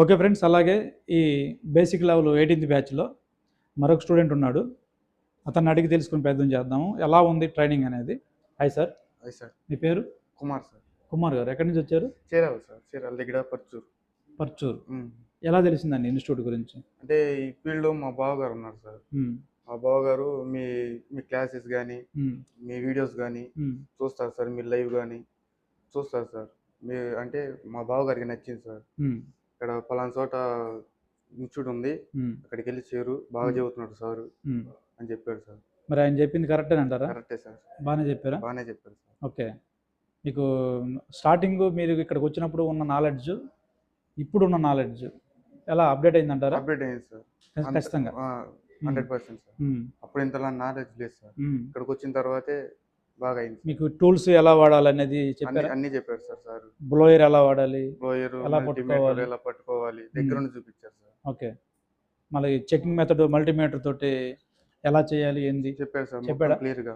Okay friends, అలాగే ఈ basic level 18th బ్యాచ్లో మరొక స్టూడెంట్ ఉన్నాడు. అతన్ని అడిగి తెలుసుకుని ప్రయత్నం చేద్దాము ఎలా ఉంది ట్రైనింగ్ అనేది. Hi sir. Hi sir. మీ పేరు? కుమార్ సార్. కుమార్ గారు ఎక్కడి నుంచి వచ్చారు? చీరాల సార్. చీరాల దగ్గర పర్చూరు. పర్చూరు. ఎలా తెలిసిందండి ఇన్స్టిట్యూట్ గురించి? అంటే ఈ ఫీల్డ్లో మా బావగారు ఉన్నారు సార్. మా బావగారు మీ మీ క్లాసెస్ కానీ మీ వీడియోస్ కానీ చూస్తారు సార్. మీ లైవ్ కానీ చూస్తారు సార్. మీ అంటే మా బావగారికి నచ్చింది సార్. ఇక్కడ పలానా చోట ఇన్స్టిట్యూట్ ఉంది, అక్కడికి వెళ్ళి చేరు, బాగా చదువుతున్నాడు సార్ అని చెప్పాడు సార్. మరి ఆయన చెప్పింది కరెక్టే అంటారా? కరెక్టే సార్. బాగానే చెప్పారా? బాగానే చెప్పారు సార్. ఓకే. మీకు స్టార్టింగ్ మీరు ఇక్కడికి వచ్చినప్పుడు ఉన్న నాలెడ్జ్, ఇప్పుడున్న నాలెడ్జ్ ఎలా అప్డేట్ అయిందంటారా? అప్డేట్ అయింది సార్. ఖచ్చితంగా 100% సార్. అప్పుడు ఇంతలా నాలెడ్జ్ లేదు సార్. ఇక్కడికి వచ్చిన తర్వాతే బాగా అయింది. మీకు టూల్స్ ఎలా వాడాలనేది చెప్పారు? అన్ని చెప్పారు సార్. సార్ బ్లోయర్ ఎలా వాడాలి, బ్లోయర్ ఎలా పట్టుకోవాలి, ఎలా పట్టుకోవాలి దగ్గర నుండి చూపించారు సార్. ఓకే. మళ్ళీ చెకింగ్ మెథడ్ మల్టీమీటర్ తోటి ఎలా చేయాలి ఏంది చెప్పారు సార్. చెప్పాడా క్లియర్గా?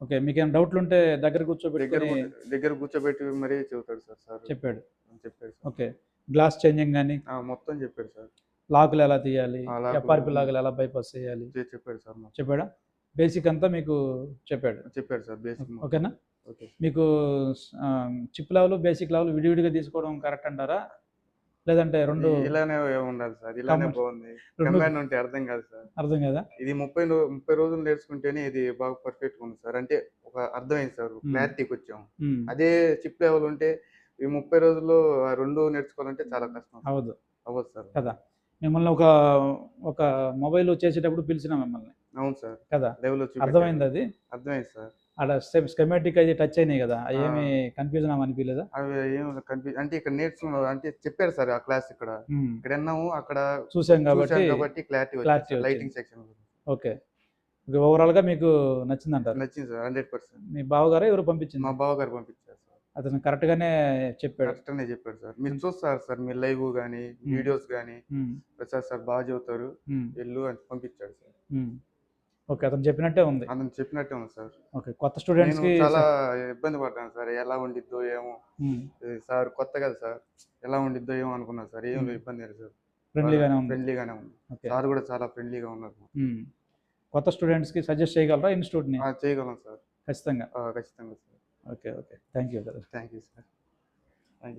ఓకే. మీకు ఏమైనా డౌట్లు ఉంటే దగ్గర కూర్చోబెట్టి మరీ చెబుతాడు సార్. సార్ చెప్పాడు సార్. ఓకే. గ్లాస్ చేంజింగ్ కానీ మొత్తం చెప్పాడు సార్. లాకులు ఎలా తీయాలి, ఎఫ్ఆర్పి లాకులు ఎలా బైపాస్ చేయాలి చెప్పాడు సార్. చెప్పాడా? బేసిక్ అంతా మీకు చెప్పాడు సార్. బేసిక్ ఓకేనా? ఓకే. మీకు చిప్ లెవెల్ బేసిక్ లెవెల్ విడివిడిగా తీసుకోవడం కరెక్ట్ అంటారా, లేదంటే రెండు ఇలానే ఉండాలి సార్? ఇలానే బాగుంది. కంబైన్ ఉంటే అర్థం కాదు సార్. అర్థం కదా? ఇది 30 రోజులు నేర్చుకుంటేనే ఇది బాగా పర్ఫెక్ట్ ఉంది సార్. అంటే ఒక అర్థమైంది సార్, క్లారిటీకి వచ్చాము. అదే చిప్ లెవెల్ ఉంటే ఈ 30 రోజుల్లో రెండు నేర్చుకోవాలంటే చాలా కష్టం. అవ్వదు సార్ కదా? మిమ్మల్ని ఒక మొబైల్ చేసేటప్పుడు పిలిచిన మిమ్మల్ని. అవును సార్. కదా? అర్థమైంది? అది అర్థమైంది సార్. అలా స్కెమాటిక్ అది టచ్ అయినాయి కదా, ఏమి కన్ఫ్యూజన్ అనిపించలేదా? అవి ఏమి కన్ఫ్యూజన్ అంటే ఇక్కడ నేర్చుకున్నాం అంటే చెప్పారు సార్. ఆ క్లాస్ ఇక్కడ విన్నాము, అక్కడ చూసాం కాబట్టి clarity lighting section. Okay. Overall గా మీకు నచ్చిందంటారు? నచ్చింది సార్. 100%. మీ బావగారు ఎవరు పంపించింది? మా బావగారు పంపించారు సార్. అతను కరెక్ట్ గానే చెప్పాడు? కరెక్ట్గానే చెప్పాడు సార్. మీరు చూస్తారు సార్, మీ లైవ్ కానీ వీడియోస్ కానీ సార్ బాగా చదువుతారు, వెళ్ళు అని పంపించాడు సార్. ఓకే. అతను చెప్పినట్టే ఉంది సార్. ఓకే. కొత్త స్టూడెంట్స్ కి చాలా ఇబ్బంది పడ్డాను సార్. ఎలా ఉండిద్దో ఏమో సార్, కొత్త కదా సార్, ఎలా ఉండిద్దో ఏమో అనుకున్నాను సార్. ఏం ఇబ్బంది లేదు సార్. ఫ్రెండ్లీగానే ఉంది. సార్ కూడా చాలా ఫ్రెండ్లీగా ఉన్నారు. కొత్త స్టూడెంట్స్ కి సజెస్ట్ చేయగలరా ఇన్స్టిట్యూట్ ని? చేయగలం సార్. ఖచ్చితంగా sir. Okay. Thank you. Thank you sir. Thank you.